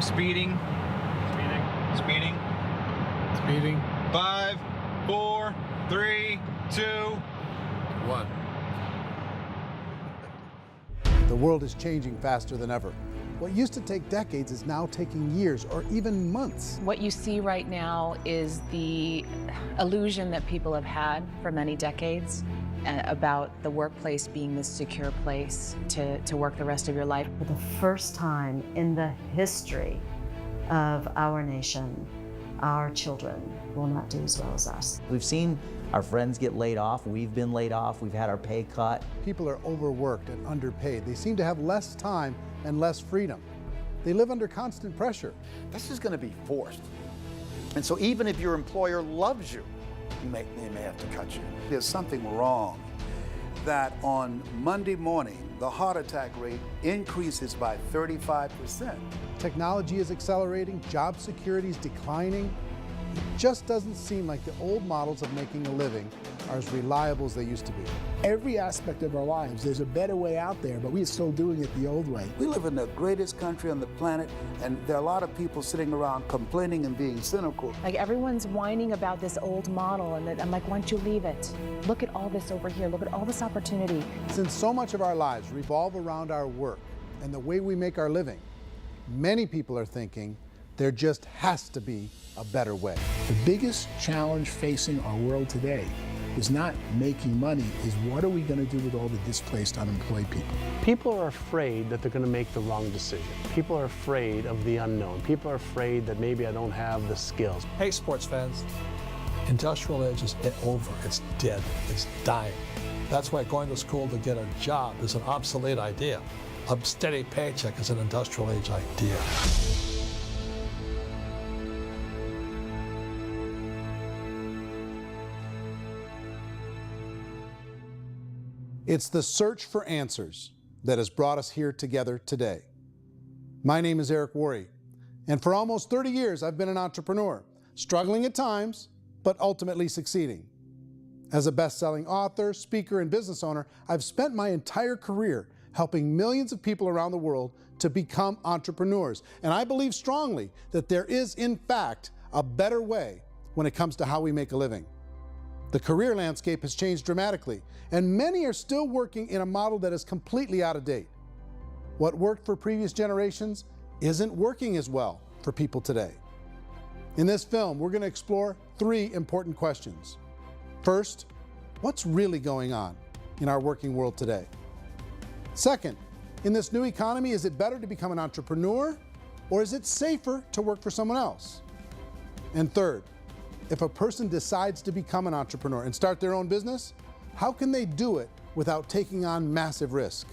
Speeding. Speeding. Speeding. 5, 4, 3, 2, 1. The world is changing faster than ever. What used to take decades is now taking years or even months. What you see right now is the illusion that people have had for many decades about the workplace being this secure place to work the rest of your life. For the first time in the history of our nation, our children will not do as well as us. We've seen our friends get laid off. We've been laid off. We've had our pay cut. People are overworked and underpaid. They seem to have less time and less freedom. They live under constant pressure. This is going to be forced. And so even if your employer loves you, they may have to cut you. There's something wrong that on Monday morning, the heart attack rate increases by 35%. Technology is accelerating, job security is declining. It just doesn't seem like the old models of making a living are as reliable as they used to be. Every aspect of our lives, there's a better way out there, but we're still doing it the old way. We live in the greatest country on the planet, and there are a lot of people sitting around complaining and being cynical. Like everyone's whining about this old model, and I'm like, why don't you leave it? Look at all this over here. Look at all this opportunity. Since so much of our lives revolve around our work and the way we make our living, many people are thinking there just has to be a better way. The biggest challenge facing our world today is not making money, is what are we going to do with all the displaced, unemployed people? People are afraid that they're going to make the wrong decision. People are afraid of the unknown. People are afraid that maybe I don't have the skills. Hey, sports fans, industrial age is over. It's dead. It's dying. That's why going to school to get a job is an obsolete idea. A steady paycheck is an industrial age idea. It's the search for answers that has brought us here together today. My name is Eric Worre, and for almost 30 years I've been an entrepreneur, struggling at times, but ultimately succeeding. As a best-selling author, speaker, and business owner, I've spent my entire career helping millions of people around the world to become entrepreneurs. And I believe strongly that there is, in fact, a better way when it comes to how we make a living. The career landscape has changed dramatically, and many are still working in a model that is completely out of date. What worked for previous generations isn't working as well for people today. In this film, we're going to explore 3 important questions. First, what's really going on in our working world today? Second, in this new economy, is it better to become an entrepreneur, or is it safer to work for someone else? And third, if a person decides to become an entrepreneur and start their own business, how can they do it without taking on massive risk?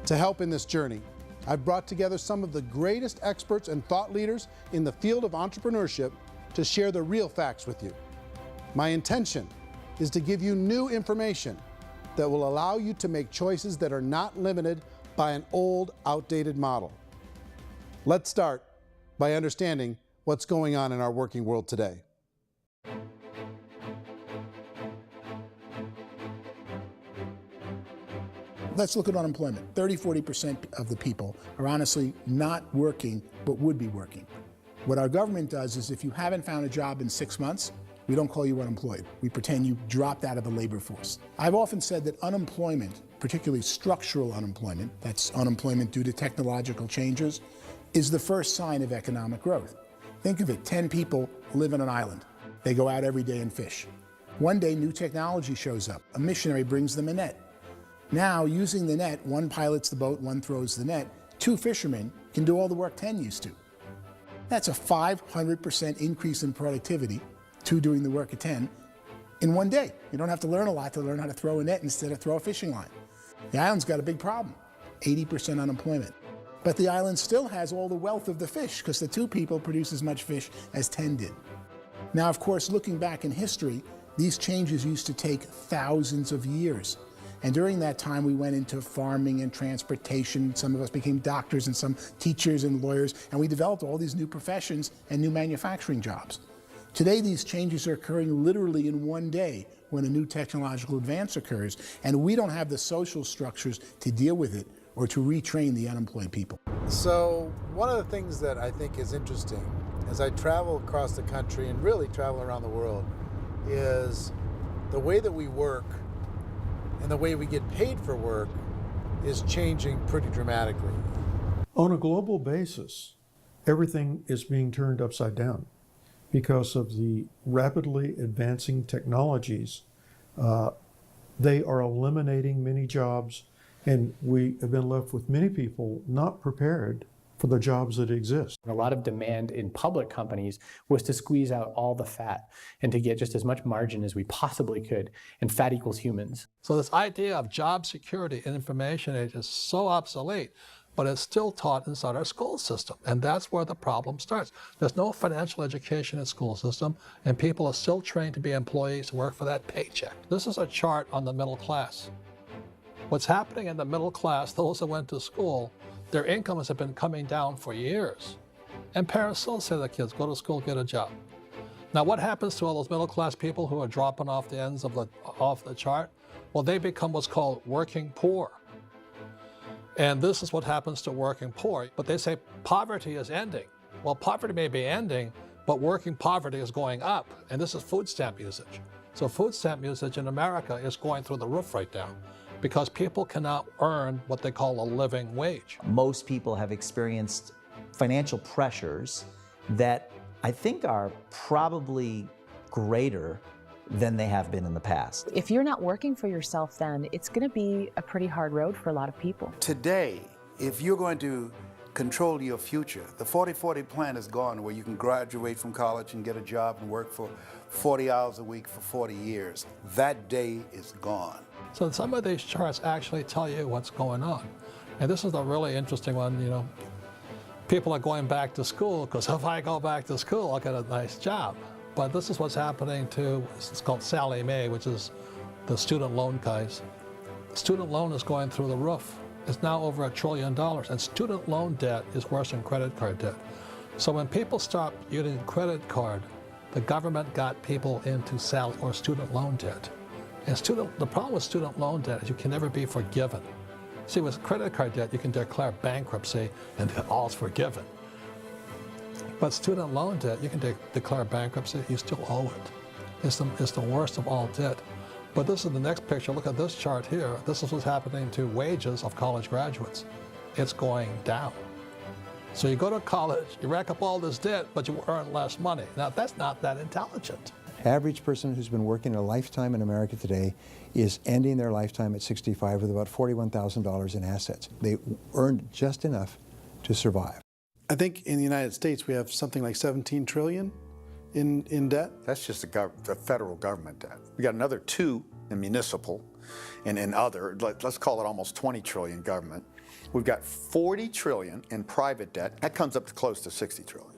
To help in this journey, I've brought together some of the greatest experts and thought leaders in the field of entrepreneurship to share the real facts with you. My intention is to give you new information that will allow you to make choices that are not limited by an old, outdated model. Let's start by understanding what's going on in our working world today. Let's look at unemployment. 30–40% of the people are honestly not working, but would be working. What our government does is if you haven't found a job in 6 months, we don't call you unemployed. We pretend you dropped out of the labor force. I've often said that unemployment, particularly structural unemployment, that's unemployment due to technological changes, is the first sign of economic growth. Think of it, 10 people live on an island. They go out every day and fish. One day, new technology shows up. A missionary brings them a net. Now, using the net, one pilots the boat, one throws the net. 2 fishermen can do all the work 10 used to. That's a 500% increase in productivity, 2 doing the work of 10, in one day. You don't have to learn a lot to learn how to throw a net instead of throw a fishing line. The island's got a big problem, 80% unemployment. But the island still has all the wealth of the fish because the 2 people produce as much fish as 10 did. Now, of course, looking back in history, these changes used to take thousands of years. And during that time, we went into farming and transportation. Some of us became doctors and some teachers and lawyers, and we developed all these new professions and new manufacturing jobs. Today, these changes are occurring literally in one day when a new technological advance occurs, and we don't have the social structures to deal with it or to retrain the unemployed people. So one of the things that I think is interesting as I travel across the country and really travel around the world is the way that we work and the way we get paid for work is changing pretty dramatically. On a global basis, everything is being turned upside down because of the rapidly advancing technologies. They are eliminating many jobs, and we have been left with many people not prepared for the jobs that exist. A lot of demand in public companies was to squeeze out all the fat and to get just as much margin as we possibly could, and fat equals humans. So this idea of job security in information age is so obsolete, but it's still taught inside our school system, and that's where the problem starts. There's no financial education in the school system, and people are still trained to be employees who work for that paycheck. This is a chart on the middle class. What's happening in the middle class, those that went to school, their incomes have been coming down for years. And parents still say to their kids, go to school, get a job. Now what happens to all those middle class people who are dropping off the ends of the chart? Well, they become what's called working poor. And this is what happens to working poor. But they say poverty is ending. Well, poverty may be ending, but working poverty is going up. And this is food stamp usage. So food stamp usage in America is going through the roof right now because people cannot earn what they call a living wage. Most people have experienced financial pressures that I think are probably greater than they have been in the past. If you're not working for yourself, then it's going to be a pretty hard road for a lot of people. Today, if you're going to control your future, the 40-40 plan is gone, where you can graduate from college and get a job and work for 40 hours a week for 40 years. That day is gone. So some of these charts actually tell you what's going on. And this is a really interesting one, you know. People are going back to school because if I go back to school, I'll get a nice job. But this is what's happening to, it's called Sallie Mae, which is the student loan guys. Student loan is going through the roof. It's now over $1 trillion, and student loan debt is worse than credit card debt. So when people stopped using credit card, the government got people into student loan debt. And the problem with student loan debt is you can never be forgiven. See, with credit card debt, you can declare bankruptcy and then all's forgiven. But student loan debt, you can declare bankruptcy, you still owe it. It's the worst of all debt. But this is the next picture. Look at this chart here. This is what's happening to wages of college graduates. It's going down. So you go to college, you rack up all this debt, but you earn less money. Now, that's not that intelligent. Average person who's been working a lifetime in America today is ending their lifetime at 65 with about $41,000 in assets. They earned just enough to survive. I think in the United States we have something like 17 trillion in debt. That's just the federal government debt. We got another 2 in municipal and in other, let's call it almost 20 trillion government. We've got 40 trillion in private debt. That comes up to close to 60 trillion.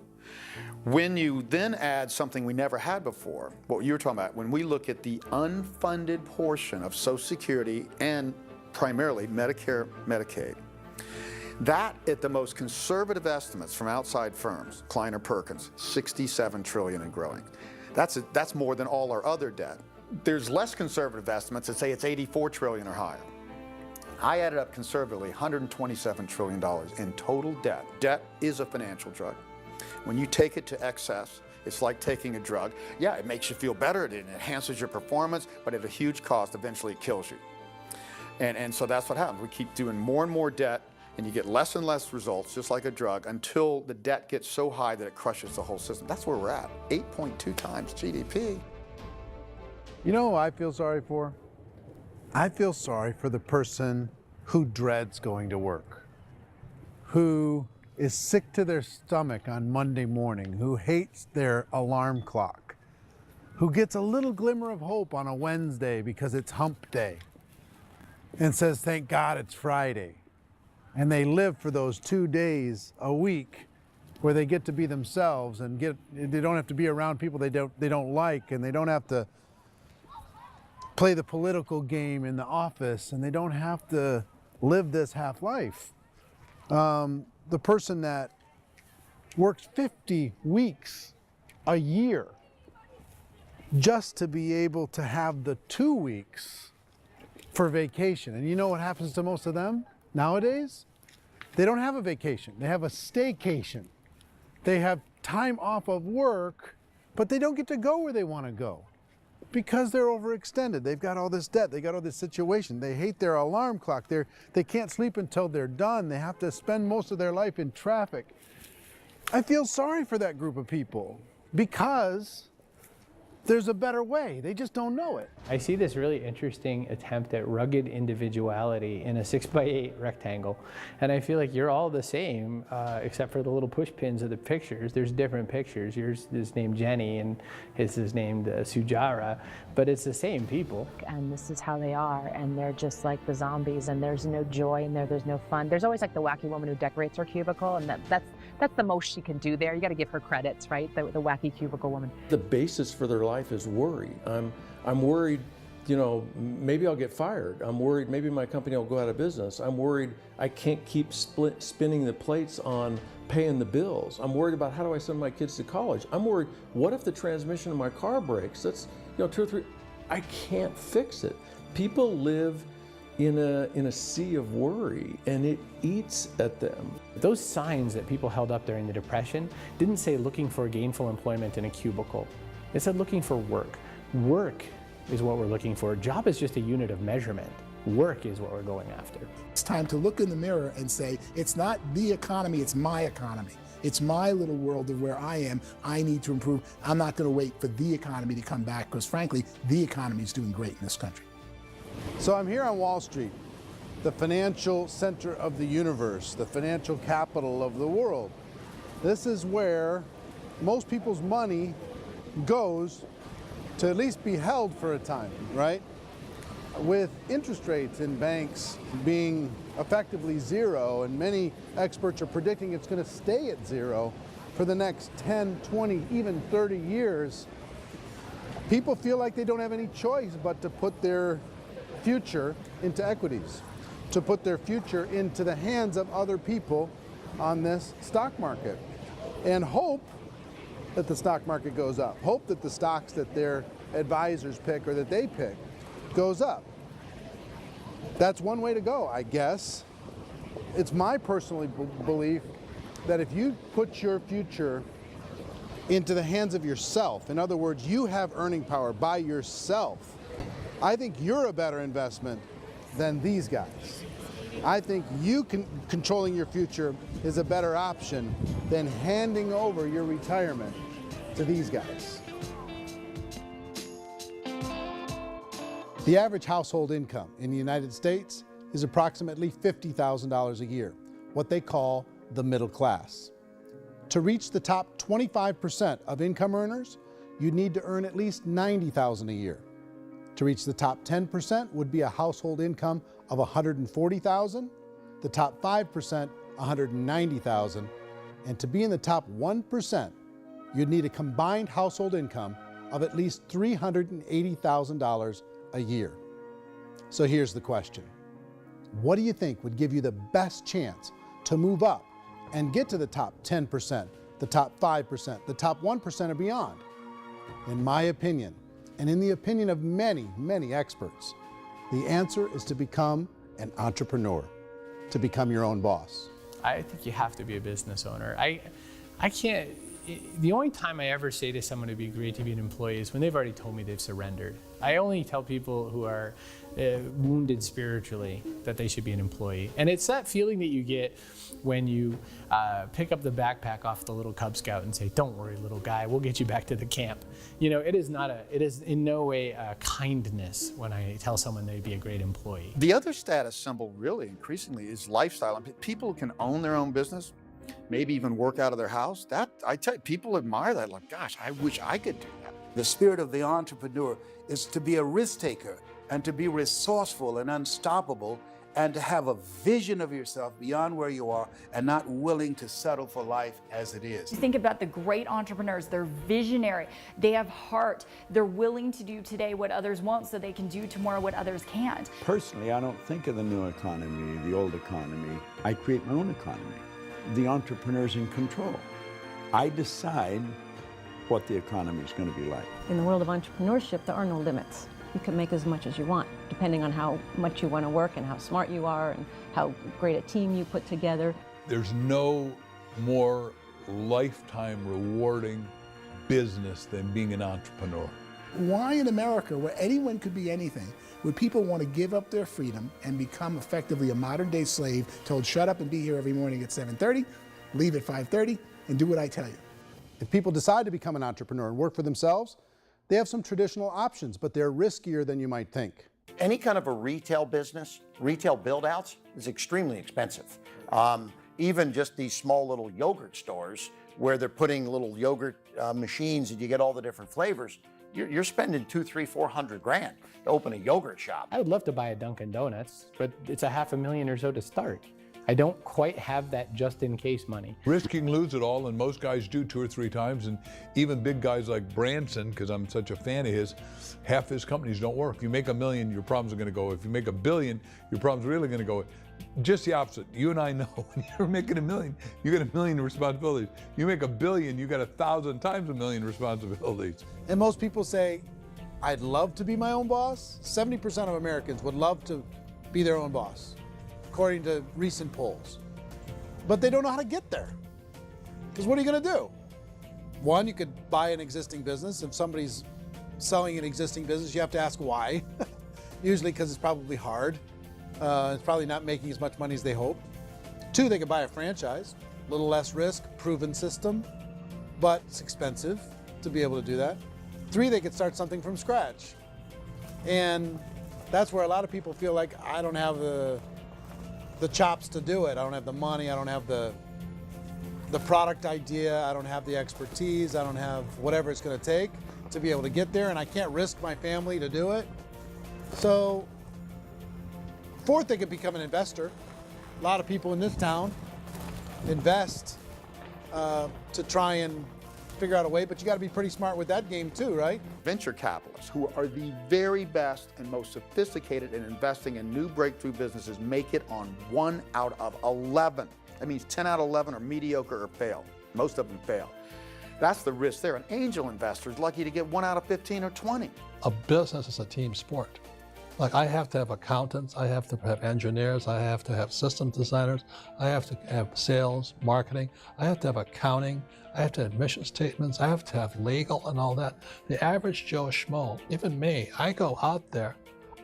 When you then add something we never had before, what you were talking about, when we look at the unfunded portion of Social Security and primarily Medicare, Medicaid, that at the most conservative estimates from outside firms, Kleiner Perkins, 67 trillion and growing. That's more than all our other debt. There's less conservative estimates that say it's 84 trillion or higher. I added up conservatively $127 trillion in total debt. Debt is a financial drug. When you take it to excess, it's like taking a drug. Yeah, it makes you feel better, it enhances your performance, but at a huge cost, eventually it kills you. And so that's what happens. We keep doing more and more debt, and you get less and less results, just like a drug, until the debt gets so high that it crushes the whole system. That's where we're at, 8.2 times GDP. You know who I feel sorry for? I feel sorry for the person who dreads going to work, who is sick to their stomach on Monday morning, who hates their alarm clock, who gets a little glimmer of hope on a Wednesday because it's hump day and says, thank God it's Friday. And they live for those 2 days a week where they get to be themselves and they don't have to be around people they don't like, and they don't have to play the political game in the office, and they don't have to live this half life. The person that works 50 weeks a year just to be able to have the 2 weeks for vacation. And you know what happens to most of them? Nowadays, they don't have a vacation. They have a staycation. They have time off of work, but they don't get to go where they want to go because they're overextended. They've got all this debt. They got all this situation. They hate their alarm clock. They can't sleep until they're done. They have to spend most of their life in traffic. I feel sorry for that group of people because there's a better way. They just don't know it. I see this really interesting attempt at rugged individuality in a 6x8 rectangle. And I feel like you're all the same, except for the little push pins of the pictures. There's different pictures. Yours is named Jenny and his is named Sujara, but it's the same people. And this is how they are, and they're just like the zombies, and there's no joy in there, there's no fun. There's always like the wacky woman who decorates her cubicle, and that's the most she can do there. You got to give her credits, right? The wacky cubicle woman. The basis for their life is worry. I'm worried, you know, maybe I'll get fired. I'm worried maybe my company will go out of business. I'm worried I can't keep spinning the plates on paying the bills. I'm worried about how do I send my kids to college. I'm worried, what if the transmission of my car breaks? That's, you know, 2 or 3, I can't fix it. People live in a sea of worry, and it eats at them. Those signs that people held up during the Depression didn't say looking for gainful employment in a cubicle. It said looking for work. Work is what we're looking for. Job is just a unit of measurement. Work is what we're going after. It's time to look in the mirror and say, it's not the economy, it's my economy. It's my little world of where I am. I need to improve. I'm not going to wait for the economy to come back because, frankly, the economy is doing great in this country. So I'm here on Wall Street, the financial center of the universe, the financial capital of the world. This is where most people's money goes to at least be held for a time, right? With interest rates in banks being effectively zero, and many experts are predicting it's going to stay at zero for the next 10, 20, even 30 years, people feel like they don't have any choice but to put their future into equities, to put their future into the hands of other people on this stock market, and hope that the stock market goes up, hope that the stocks that their advisors pick or that they pick goes up. That's one way to go, I guess. It's my personal belief that if you put your future into the hands of yourself, in other words, you have earning power by yourself, I think you're a better investment than these guys. I think controlling your future is a better option than handing over your retirement to these guys. The average household income in the United States is approximately $50,000 a year, what they call the middle class. To reach the top 25% of income earners, you'd need to earn at least $90,000 a year. To reach the top 10% would be a household income of $140,000, the top 5%, $190,000, and to be in the top 1%, you'd need a combined household income of at least $380,000 a year. So here's the question. What do you think would give you the best chance to move up and get to the top 10%, the top 5%, the top 1% or beyond? In my opinion, and in the opinion of many, many experts, the answer is to become an entrepreneur, to become your own boss. I think you have to be a business owner. I can't, the only time I ever say to someone it'd be great to be an employee is when they've already told me they've surrendered. I only tell people who are wounded spiritually that they should be an employee. And it's that feeling that you get when you pick up the backpack off the little Cub Scout and say, "Don't worry, little guy, we'll get you back to the camp." You know, it is in no way a kindness when I tell someone they'd be a great employee. The other status symbol really increasingly is lifestyle. I mean, people can own their own business, maybe even work out of their house. That, I tell you, people admire that. Like, gosh, I wish I could do that. The spirit of the entrepreneur is to be a risk taker and to be resourceful and unstoppable and to have a vision of yourself beyond where you are and not willing to settle for life as it is. Think about the great entrepreneurs. They're visionary. They have heart. They're willing to do today what others won't so they can do tomorrow what others can't. Personally, I don't think of the new economy, the old economy. I create my own economy. The entrepreneur's in control. I decide what the economy is going to be like. In the world of entrepreneurship, there are no limits. you can make as much as you want, depending on how much you want to work and how smart you are and how great a team you put together. There's no more lifetime rewarding business than being an entrepreneur. Why in America, where anyone could be anything, would people want to give up their freedom and become effectively a modern-day slave, told shut up and be here every morning at 7:30, leave at 5:30, and do what I tell you? If people decide to become an entrepreneur and work for themselves, they have some traditional options, but they're riskier than you might think. Any kind of a retail business, retail build-outs, is extremely expensive. Even just these small little yogurt stores where they're putting little yogurt machines and you get all the different flavors, you're spending $200,000, $300,000, $400,000 to open a yogurt shop. I would love to buy a Dunkin' Donuts, but it's $500,000 or so to start. I don't quite have that just in case money. Risk you can lose it all, and most guys do 2 or 3 times, and even big guys like Branson, because I'm such a fan of his, half his companies don't work. If you make $1 million, your problems are going to go. If you make $1 billion, your problem's really going to go. Just the opposite. You and I know when you're making $1 million, you get $1 million responsibilities. You make $1 billion, you got 1,000 times $1 million responsibilities. And most people say, I'd love to be my own boss. 70% of Americans would love to be their own boss, according to recent polls. But they don't know how to get there. Because what are you going to do? One, you could buy an existing business. If somebody's selling an existing business, you have to ask why. Usually because it's probably hard. It's probably not making as much money as they hope. 2, they could buy a franchise. A little less risk, proven system, but it's expensive to be able to do that. 3, they could start something from scratch. And that's where a lot of people feel like, I don't have the chops to do it. I don't have the money. I don't have the product idea. I don't have the expertise. I don't have whatever it's going to take to be able to get there, and I can't risk my family to do it. So, 4th, they could become an investor. A lot of people in this town invest to try and figure out a way, but you got to be pretty smart with that game too, right? Venture capitalists, who are the very best and most sophisticated in investing in new breakthrough businesses, make it on 1 out of 11. That means 10 out of 11 are mediocre or fail. Most of them fail. That's the risk there. An angel investor is lucky to get 1 out of 15 or 20. A business is a team sport. Like, I have to have accountants, I have to have engineers, I have to have systems designers, I have to have sales, marketing, I have to have accounting, I have to have mission statements, I have to have legal and all that. The average Joe Schmo, even me, I go out there,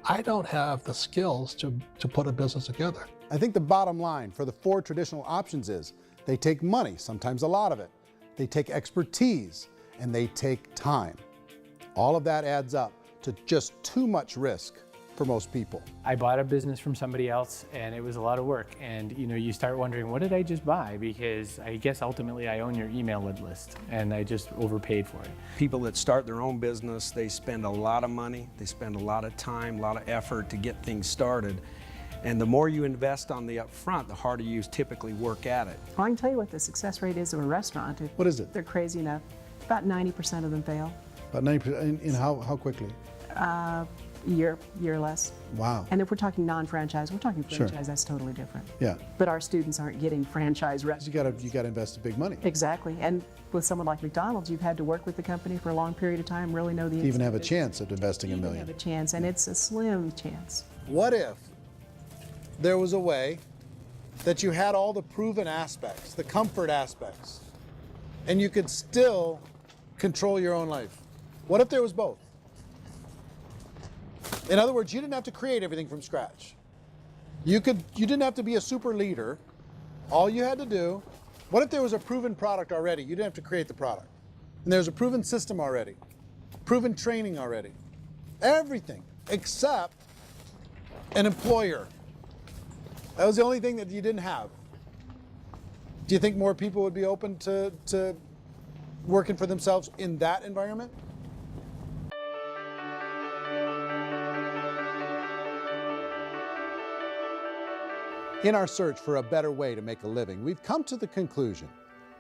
I don't have the skills to put a business together. I think the bottom line for the 4 traditional options is they take money, sometimes a lot of it. They take expertise, and they take time. All of that adds up to just too much risk for most people. I bought a business from somebody else and it was a lot of work. And you start wondering, what did I just buy? Because I guess ultimately I own your email list and I just overpaid for it. People that start their own business, they spend a lot of money, they spend a lot of time, a lot of effort to get things started. And the more you invest on the upfront, the harder you typically work at it. Well, I can tell you what the success rate is of a restaurant. What is it? They're crazy enough. About 90% of them fail. About 90%, in how quickly? Year less. Wow. And if we're talking non-franchise, we're talking franchise, Sure. that's totally different. Yeah. But our students aren't getting franchise restaurants. You got to invest big money. Exactly. And with someone like McDonald's, you've had to work with the company for a long period of time, really know the To even have a chance at investing $1 You million. have a chance, and it's a slim chance. What if there was a way that you had all the proven aspects, the comfort aspects, and you could still control your own life? What if there was both? In other words, you didn't have to create everything from scratch. You didn't have to be a super leader. All you had to do, what if there was a proven product already? You didn't have to create the product. And there's a proven system already, proven training already. Everything except an employer. That was the only thing that you didn't have. Do you think more people would be open to working for themselves in that environment? In our search for a better way to make a living, we've come to the conclusion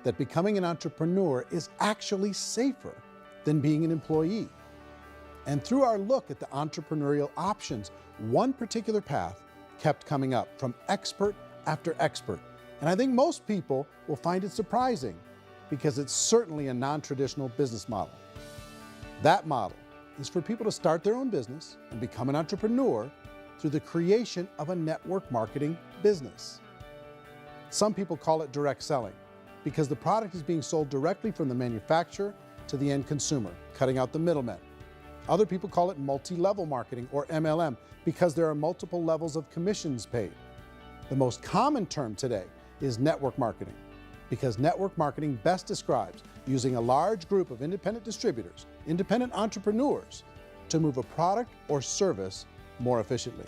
that becoming an entrepreneur is actually safer than being an employee. And through our look at the entrepreneurial options, one particular path kept coming up from expert after expert. And I think most people will find it surprising because it's certainly a non-traditional business model. That model is for people to start their own business and become an entrepreneur through the creation of a network marketing business. Some people call it direct selling because the product is being sold directly from the manufacturer to the end consumer, cutting out the middlemen. Other people call it multi-level marketing, or MLM, because there are multiple levels of commissions paid. The most common term today is network marketing, because network marketing best describes using a large group of independent distributors, independent entrepreneurs, to move a product or service more efficiently.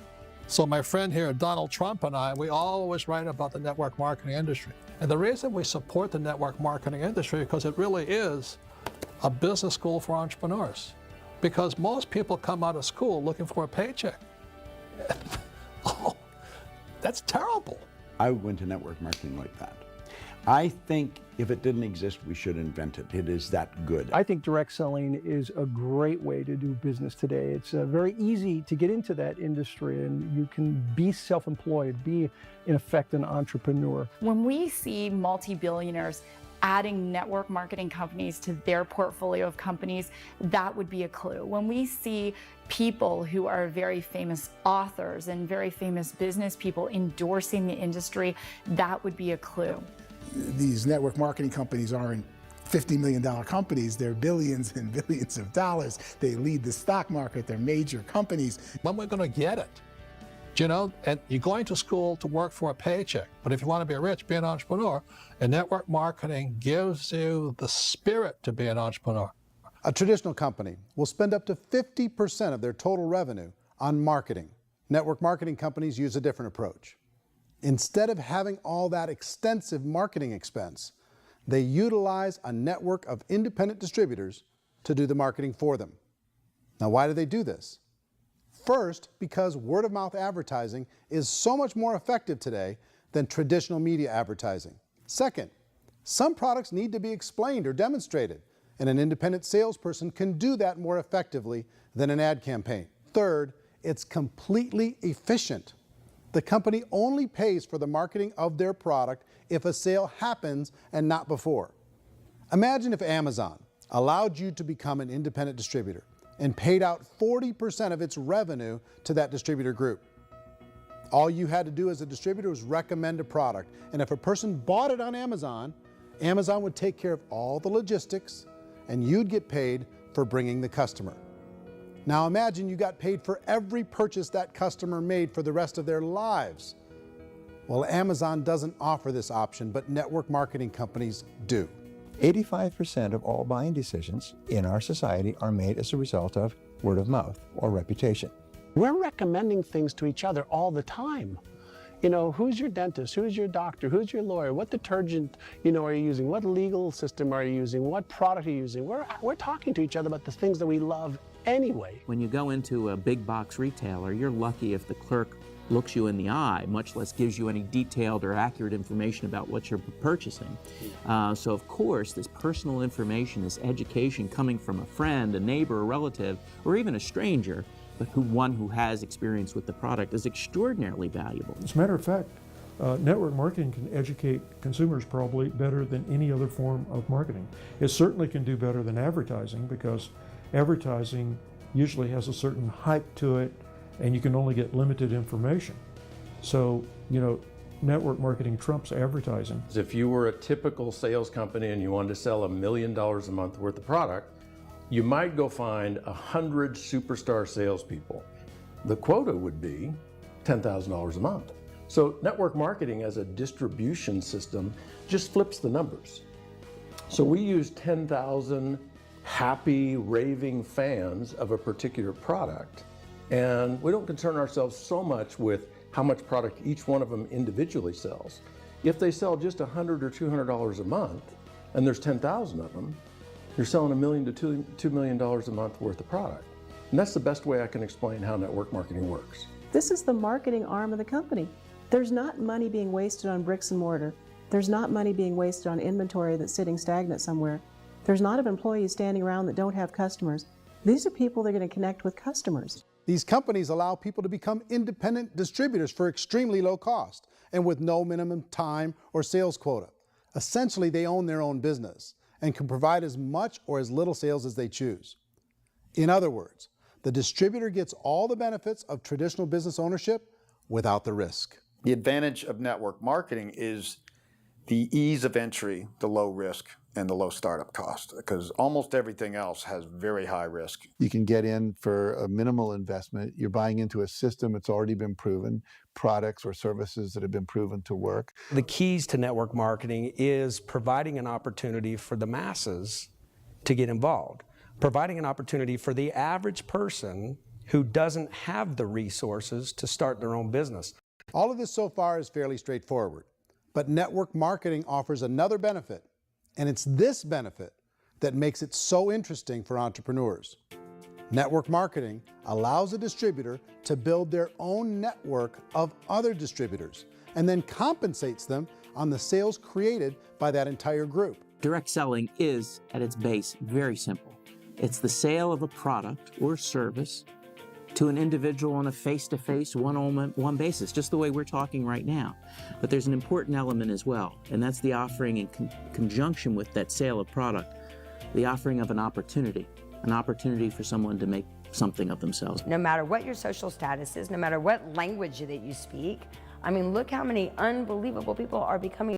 So my friend here, Donald Trump, and I, we always write about the network marketing industry. And the reason we support the network marketing industry is because it really is a business school for entrepreneurs. Because most people come out of school looking for a paycheck. Oh, that's terrible. I went to network marketing like that. I think if it didn't exist, we should invent it. It is that good. I think direct selling is a great way to do business today. It's very easy to get into that industry, and you can be self-employed, be, in effect, an entrepreneur. When we see multi-billionaires adding network marketing companies to their portfolio of companies, that would be a clue. When we see people who are very famous authors and very famous business people endorsing the industry, that would be a clue. These network marketing companies aren't $50 million companies, they're billions and billions of dollars. They lead the stock market, they're major companies. When we're going to get it? You know, and you're going to school to work for a paycheck, but if you want to be rich, be an entrepreneur, and network marketing gives you the spirit to be an entrepreneur. A traditional company will spend up to 50% of their total revenue on marketing. Network marketing companies use a different approach. Instead of having all that extensive marketing expense, they utilize a network of independent distributors to do the marketing for them. Now, why do they do this? First, because word-of-mouth advertising is so much more effective today than traditional media advertising. Second, some products need to be explained or demonstrated, and an independent salesperson can do that more effectively than an ad campaign. Third, it's completely efficient. The company only pays for the marketing of their product if a sale happens and not before. Imagine if Amazon allowed you to become an independent distributor and paid out 40% of its revenue to that distributor group. All you had to do as a distributor was recommend a product, and if a person bought it on Amazon, Amazon would take care of all the logistics, and you'd get paid for bringing the customer. Now imagine you got paid for every purchase that customer made for the rest of their lives. Well, Amazon doesn't offer this option, but network marketing companies do. 85% of all buying decisions in our society are made as a result of word of mouth or reputation. We're recommending things to each other all the time. You know, who's your dentist? Who's your doctor? Who's your lawyer? What detergent, are you using? What legal system are you using? What product are you using? We're talking to each other about the things that we love anyway. When you go into a big box retailer, you're lucky if the clerk looks you in the eye, much less gives you any detailed or accurate information about what you're purchasing. So of course, this personal information, this education coming from a friend, a neighbor, a relative, or even a stranger, but one who has experience with the product is extraordinarily valuable. As a matter of fact, network marketing can educate consumers probably better than any other form of marketing. It certainly can do better than advertising, because advertising usually has a certain hype to it, and you can only get limited information. So, network marketing trumps advertising. If you were a typical sales company and you wanted to sell $1 million a month worth of product, you might go find 100 superstar salespeople. The quota would be $10,000 a month. So network marketing as a distribution system just flips the numbers. So we use 10,000 happy, raving fans of a particular product, and we don't concern ourselves so much with how much product each one of them individually sells. If they sell just $100 or $200 a month, and there's 10,000 of them, you're selling $1 million to $2 million a month worth of product. And that's the best way I can explain how network marketing works. This is the marketing arm of the company. There's not money being wasted on bricks and mortar. There's not money being wasted on inventory that's sitting stagnant somewhere. There's not of employees standing around that don't have customers. These are people that are going to connect with customers. These companies allow people to become independent distributors for extremely low cost and with no minimum time or sales quota. Essentially, they own their own business and can provide as much or as little sales as they choose. In other words, the distributor gets all the benefits of traditional business ownership without the risk. The advantage of network marketing is the ease of entry, the low risk, and the low startup cost, because almost everything else has very high risk. You can get in for a minimal investment. You're buying into a system that's already been proven, products or services that have been proven to work. The keys to network marketing is providing an opportunity for the masses to get involved, providing an opportunity for the average person who doesn't have the resources to start their own business. All of this so far is fairly straightforward, but network marketing offers another benefit, and it's this benefit that makes it so interesting for entrepreneurs. Network marketing allows a distributor to build their own network of other distributors and then compensates them on the sales created by that entire group. Direct selling is, at its base, very simple. It's the sale of a product or service to an individual on a face-to-face, one-on-one basis, just the way we're talking right now. But there's an important element as well, and that's the offering in conjunction with that sale of product, the offering of an opportunity for someone to make something of themselves. No matter what your social status is, no matter what language that you speak, I mean, look how many unbelievable people are becoming